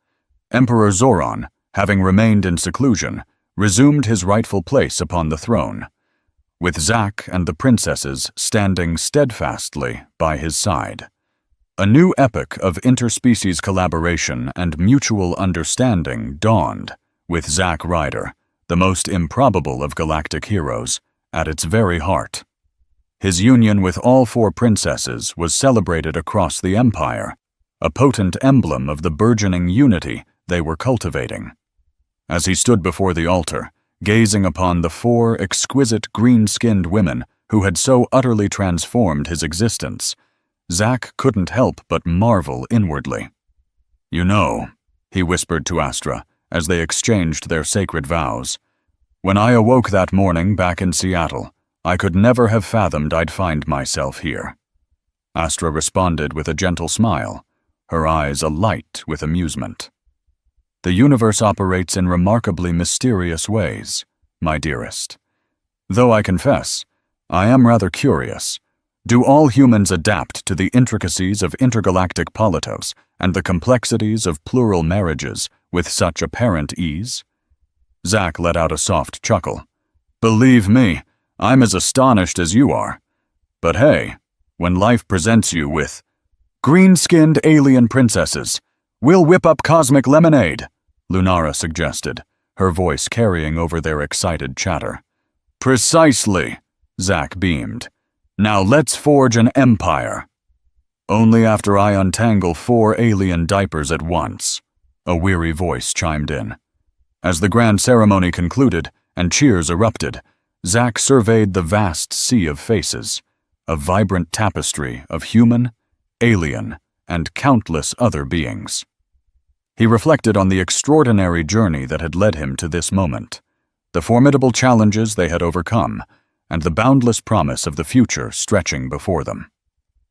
Emperor Zoran, having remained in seclusion, resumed his rightful place upon the throne. with Zack and the princesses standing steadfastly by his side. A new epoch of interspecies collaboration and mutual understanding dawned, with Zack Ryder, the most improbable of galactic heroes, at its very heart. His union with all 4 princesses was celebrated across the Empire, a potent emblem of the burgeoning unity they were cultivating. As he stood before the altar, gazing upon the 4 exquisite green-skinned women who had so utterly transformed his existence, Zack couldn't help but marvel inwardly. "You know," he whispered to Astra as they exchanged their sacred vows, "when I awoke that morning back in Seattle, I could never have fathomed I'd find myself here." Astra responded with a gentle smile, her eyes alight with amusement. "The universe operates in remarkably mysterious ways, my dearest. Though I confess, I am rather curious. Do all humans adapt to the intricacies of intergalactic politos and the complexities of plural marriages with such apparent ease?" Zack let out a soft chuckle. "Believe me, I'm as astonished as you are. But hey, when life presents you with green-skinned alien princesses, we'll whip up cosmic lemonade," Lunara suggested, her voice carrying over their excited chatter. "Precisely," Zack beamed. "Now let's forge an empire." "Only after I untangle 4 alien diapers at once," a weary voice chimed in. As the grand ceremony concluded and cheers erupted, Zack surveyed the vast sea of faces, a vibrant tapestry of human, alien, and countless other beings. He reflected on the extraordinary journey that had led him to this moment, the formidable challenges they had overcome, and the boundless promise of the future stretching before them.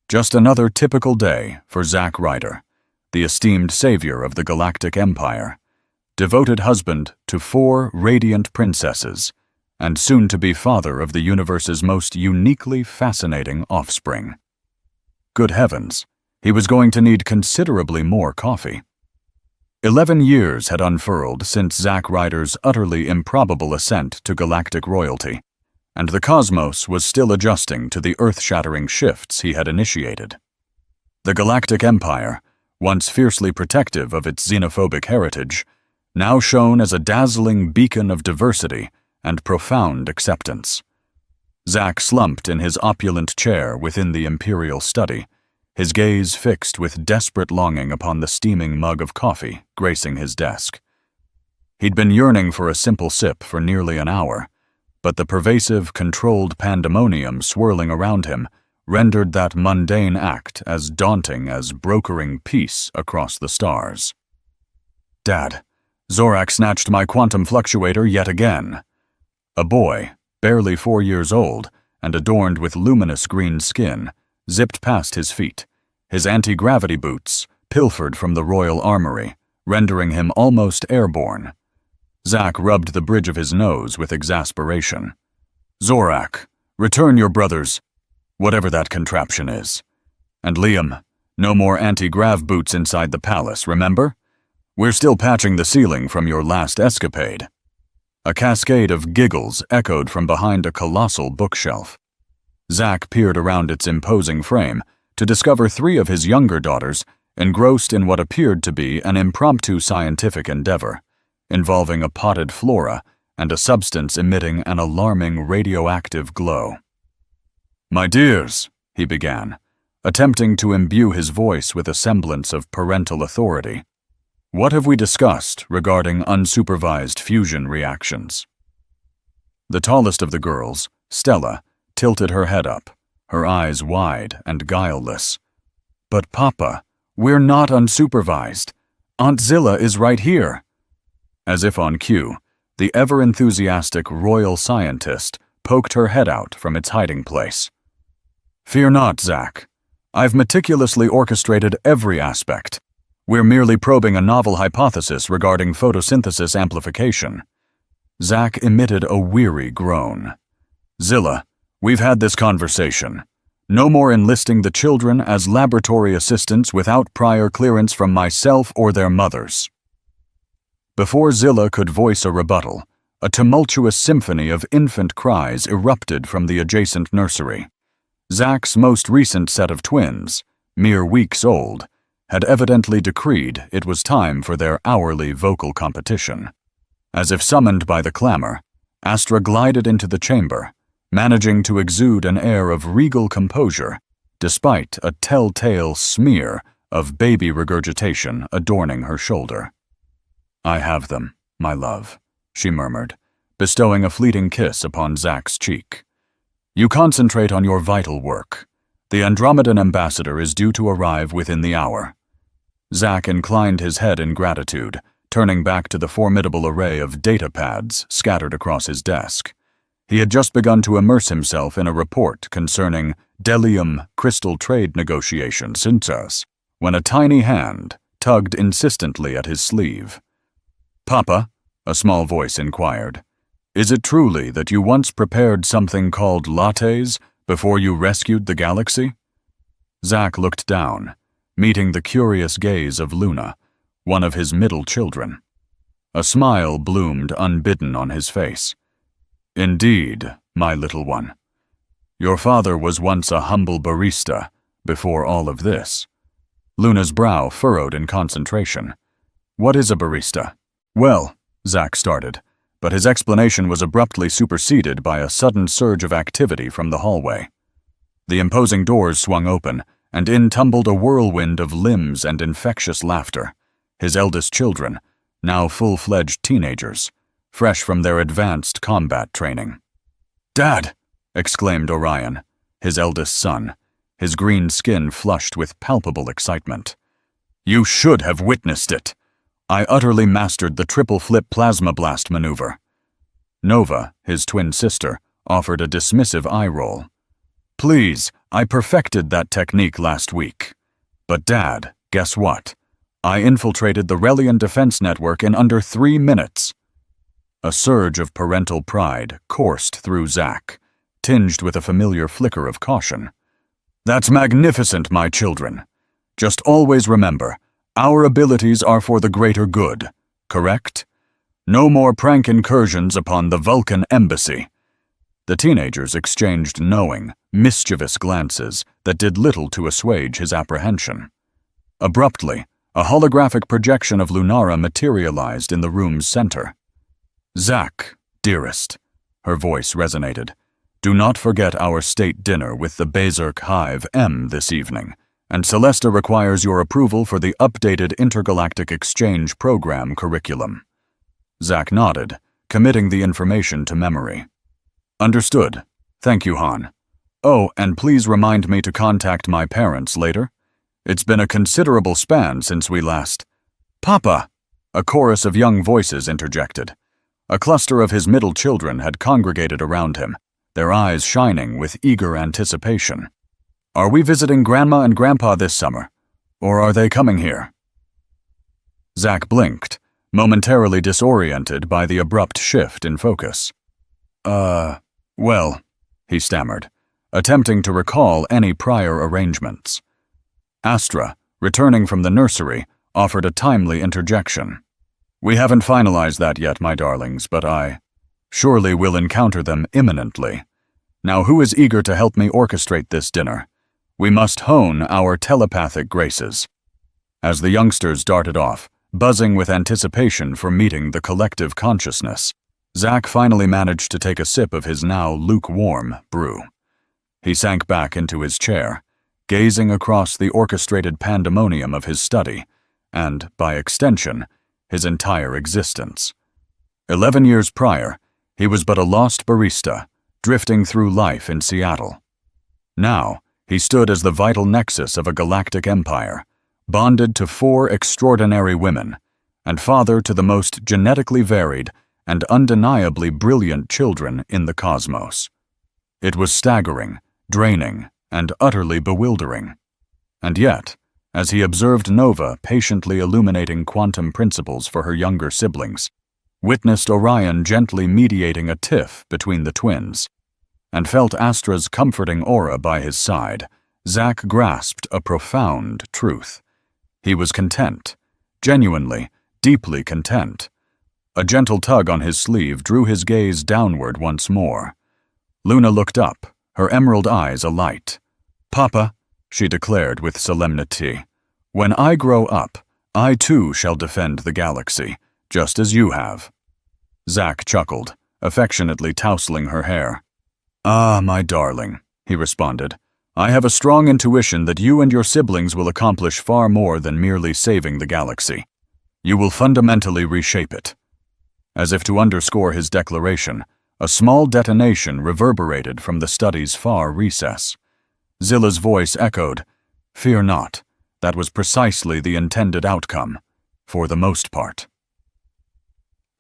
Just another typical day for Zack Ryder, the esteemed savior of the Galactic Empire, devoted husband to 4 radiant princesses, and soon-to-be father of the universe's most uniquely fascinating offspring. Good heavens, he was going to need considerably more coffee. 11 years had unfurled since Zack Ryder's utterly improbable ascent to galactic royalty, and the cosmos was still adjusting to the earth-shattering shifts he had initiated. The Galactic Empire, once fiercely protective of its xenophobic heritage, now shone as a dazzling beacon of diversity and profound acceptance. Zack slumped in his opulent chair within the imperial study, his gaze fixed with desperate longing upon the steaming mug of coffee gracing his desk. He'd been yearning for a simple sip for nearly an hour, but the pervasive, controlled pandemonium swirling around him rendered that mundane act as daunting as brokering peace across the stars. "Dad, Zorak snatched my quantum fluctuator yet again." A boy, barely 4 years old and adorned with luminous green skin, zipped past his feet, his anti-gravity boots pilfered from the royal armory, rendering him almost airborne. Zack rubbed the bridge of his nose with exasperation. "Zorak, return your brothers, whatever that contraption is. And Liam, no more anti-grav boots inside the palace, remember? We're still patching the ceiling from your last escapade." A cascade of giggles echoed from behind a colossal bookshelf. Zack peered around its imposing frame to discover 3 of his younger daughters engrossed in what appeared to be an impromptu scientific endeavor, involving a potted flora and a substance emitting an alarming radioactive glow. "My dears," he began, attempting to imbue his voice with a semblance of parental authority, "what have we discussed regarding unsupervised fusion reactions?" The tallest of the girls, Stella, tilted her head up, her eyes wide and guileless. "But Papa, we're not unsupervised. Aunt Zilla is right here." As if on cue, the ever-enthusiastic royal scientist poked her head out from its hiding place. "Fear not, Zack. I've meticulously orchestrated every aspect. We're merely probing a novel hypothesis regarding photosynthesis amplification." Zack emitted a weary groan. "Zilla, we've had this conversation. No more enlisting the children as laboratory assistants without prior clearance from myself or their mothers." Before Zilla could voice a rebuttal, A tumultuous symphony of infant cries erupted from the adjacent nursery. Zach's most recent set of twins, mere weeks old, had evidently decreed it was time for their hourly vocal competition. As if summoned by the clamor, Astra glided into the chamber, managing to exude an air of regal composure, despite a telltale smear of baby regurgitation adorning her shoulder. "I have them, my love," she murmured, bestowing a fleeting kiss upon Zach's cheek. "You concentrate on your vital work. The Andromedan ambassador is due to arrive within the hour." Zach inclined his head in gratitude, turning back to the formidable array of data pads scattered across his desk. He had just begun to immerse himself in a report concerning Delium crystal trade negotiations when a tiny hand tugged insistently at his sleeve. "Papa," a small voice inquired, "is it truly that you once prepared something called lattes before you rescued the galaxy?" Zach looked down, meeting the curious gaze of Luna, one of his middle children. A smile bloomed unbidden on his face. "Indeed, my little one. Your father was once a humble barista before all of this." Luna's brow furrowed in concentration. "What is a barista?" "Well," Zach started, but his explanation was abruptly superseded by a sudden surge of activity from the hallway. The imposing doors swung open, and in tumbled a whirlwind of limbs and infectious laughter. His eldest children, now full-fledged teenagers, fresh from their advanced combat training. "Dad!" exclaimed Orion, his eldest son, his green skin flushed with palpable excitement. "You should have witnessed it. I utterly mastered the triple flip plasma blast maneuver." Nova, his twin sister, offered a dismissive eye roll. "Please, I perfected that technique last week. But Dad, guess what? I infiltrated the Relian defense network in under 3 minutes." A surge of parental pride coursed through Zach, tinged with a familiar flicker of caution. "That's magnificent, my children. Just always remember, our abilities are for the greater good, correct? No more prank incursions upon the Vulcan embassy." The teenagers exchanged knowing, mischievous glances that did little to assuage his apprehension. Abruptly, a holographic projection of Lunara materialized in the room's center. "Zach, dearest," her voice resonated, "do not forget our state dinner with the Berserk Hive M this evening, and Celesta requires your approval for the updated Intergalactic Exchange Program curriculum." Zach nodded, committing the information to memory. "Understood. Thank you, Han. Oh, and please remind me to contact my parents later. It's been a considerable span since we last—" "Papa!" a chorus of young voices interjected. A cluster of his middle children had congregated around him, their eyes shining with eager anticipation. "Are we visiting Grandma and Grandpa this summer? Or are they coming here?" Zach blinked, momentarily disoriented by the abrupt shift in focus. Well," he stammered, attempting to recall any prior arrangements. Astra, returning from the nursery, offered a timely interjection. "We haven't finalized that yet, my darlings, but I surely will encounter them imminently. Now who is eager to help me orchestrate this dinner? We must hone our telepathic graces." As the youngsters darted off, buzzing with anticipation for meeting the collective consciousness, Zach finally managed to take a sip of his now lukewarm brew. He sank back into his chair, gazing across the orchestrated pandemonium of his study, and, by extension, his entire existence. 11 years prior, he was but a lost barista, drifting through life in Seattle. Now, he stood as the vital nexus of a galactic empire, bonded to 4 extraordinary women, and father to the most genetically varied and undeniably brilliant children in the cosmos. It was staggering, draining, and utterly bewildering. And yet, as he observed Nova patiently illuminating quantum principles for her younger siblings, witnessed Orion gently mediating a tiff between the twins, and felt Astra's comforting aura by his side, Zach grasped a profound truth. He was content, genuinely, deeply content. A gentle tug on his sleeve drew his gaze downward once more. Luna looked up, her emerald eyes alight. "Papa," she declared with solemnity, "when I grow up, I too shall defend the galaxy, just as you have." Zack chuckled, affectionately tousling her hair. "Ah, my darling," he responded, "I have a strong intuition that you and your siblings will accomplish far more than merely saving the galaxy. You will fundamentally reshape it." As if to underscore his declaration, a small detonation reverberated from the study's far recess. Zilla's voice echoed, "Fear not, that was precisely the intended outcome, for the most part."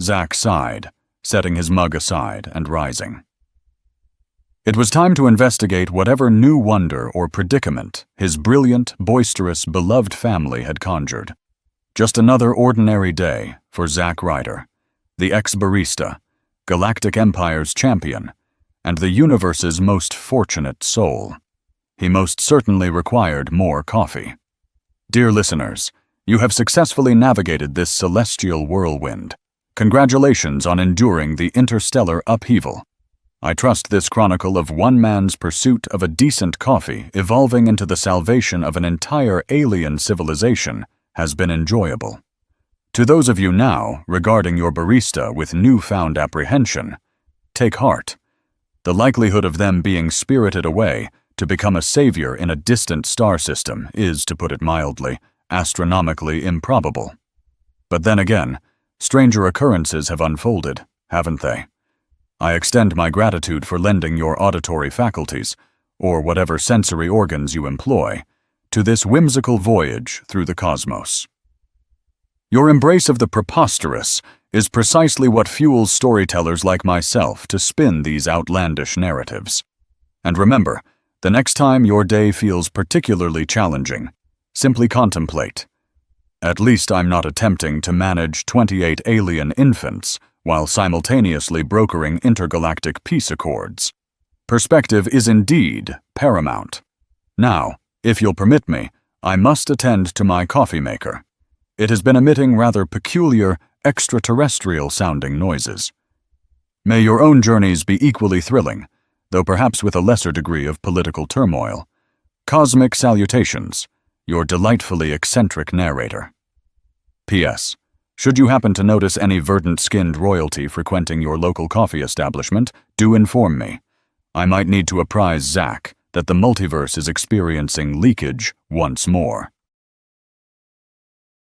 Zack sighed, setting his mug aside and rising. It was time to investigate whatever new wonder or predicament his brilliant, boisterous, beloved family had conjured. Just another ordinary day for Zack Ryder, the ex-barista, Galactic Empire's champion, and the universe's most fortunate soul. He most certainly required more coffee. Dear listeners, you have successfully navigated this celestial whirlwind. Congratulations on enduring the interstellar upheaval. I trust this chronicle of one man's pursuit of a decent coffee evolving into the salvation of an entire alien civilization has been enjoyable. To those of you now regarding your barista with newfound apprehension, take heart. The likelihood of them being spirited away to become a savior in a distant star system is, to put it mildly, astronomically improbable. But then again, stranger occurrences have unfolded, haven't they? I extend my gratitude for lending your auditory faculties, or whatever sensory organs you employ, to this whimsical voyage through the cosmos. Your embrace of the preposterous is precisely what fuels storytellers like myself to spin these outlandish narratives. And remember, the next time your day feels particularly challenging, simply contemplate. At least I'm not attempting to manage 28 alien infants while simultaneously brokering intergalactic peace accords. Perspective is indeed paramount. Now, if you'll permit me, I must attend to my coffee maker. It has been emitting rather peculiar, extraterrestrial-sounding noises. May your own journeys be equally thrilling, though perhaps with a lesser degree of political turmoil. Cosmic salutations, your delightfully eccentric narrator. P.S. Should you happen to notice any verdant-skinned royalty frequenting your local coffee establishment, do inform me. I might need to apprise Zack that the multiverse is experiencing leakage once more.